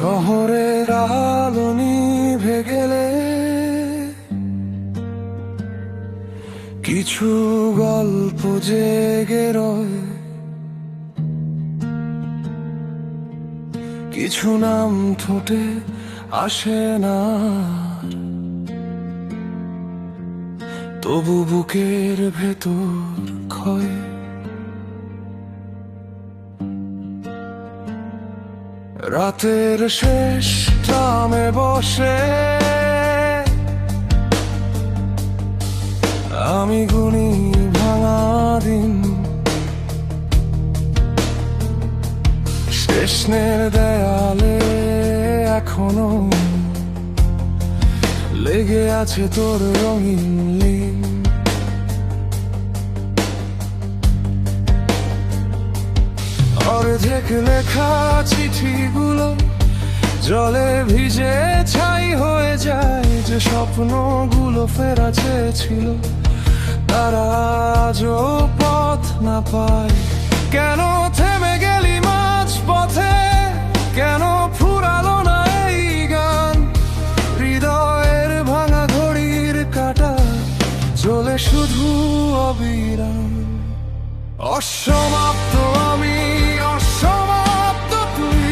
শহরের আলো নিভে গেলে কিছু গল্প জেগে রয়, কিছু নাম ঠোঁটে আসে না, তবু বুকের ভেতর ক্ষয়। রাতের শেষ ট্রামে বসে আমি গুনি ভাঙা দিন, স্টেশনের দেয়ালে এখনো লেগে আছে তোর রঙিন লিন। অর্ধেক লেখা চিঠিগুলো জলে ভিজে ছাই হয়ে যায়, যে স্বপ্নগুলো ফেরা চেয়েছিল তারা আজও পথ না পায়। কেন থেমে গেলি মাঝ পথে, কেন ফুরালো না এই গান? হৃদয়ের ভাঙা ঘড়ির কাঁটা চলে শুধু অবিরাম। অসমাপ্ত আমি, অসমাপ্ত তুই,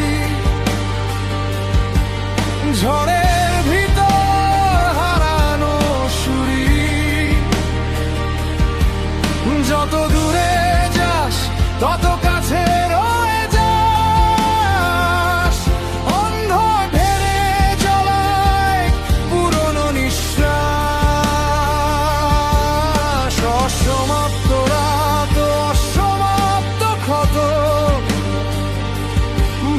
ঝড়ের ভিতর হারানো সুরি। যত দূরে যাস তত কাছে রয়ে যাস, অন্ধ ঢেলে চলায় পুরনো নিঃশ্বাস। অসমাপ্ত রাত, অসমাপ্ত ক্ষত,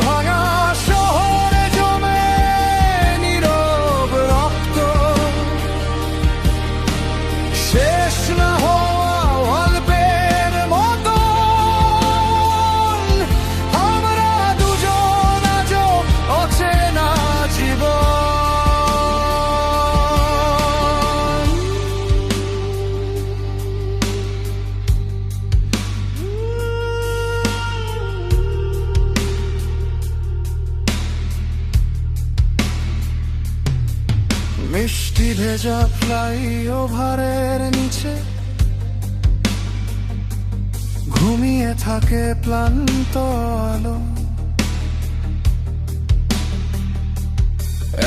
ভাঙা শহরে জমে নীরব রক্ত। শেষ না হওয়া অল্পের মতো আমরা দুজন আজও অচেনা জীবন। মিষ্টি ভেজা ফ্লাইওভারের নিচে ঘুমিয়ে থাকে ক্লান্ত আলো।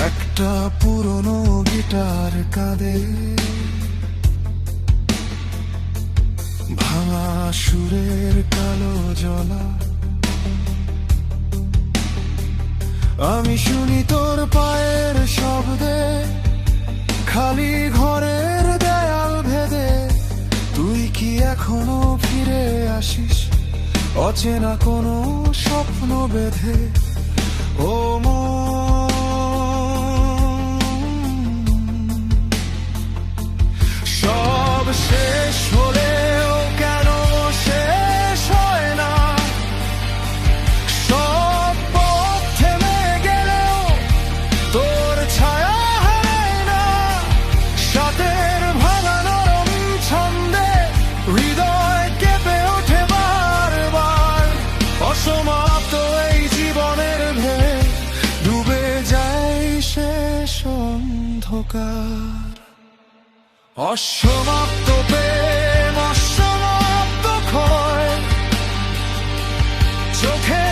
একটা পুরনো গিটার কাঁদে, ভাঙা সুরের কালো জলা। আমি শুনি তোর পায়ের শব্দে খালি ঘরের দেয়াল ভেদে। তুই কি এখনো ফিরে আসিস অচেনা কোনো স্বপ্ন বেঁধে? ও মন, সব শেষ হলেও কেন শেষ হয় না? সব পথ থেমে গেলেও তোর ছায়া হারায় না। সাথের ভাঙা নরম ছন্দে হৃদয় কেঁপে ওঠে বারবার। অসমাপ্ত এই জীবনের ভেবে ডুবে যায় শেষ অন্ধকার। অসমাপ্ত প্রেম, অসমাপ্ত ক্ষয়, চোখে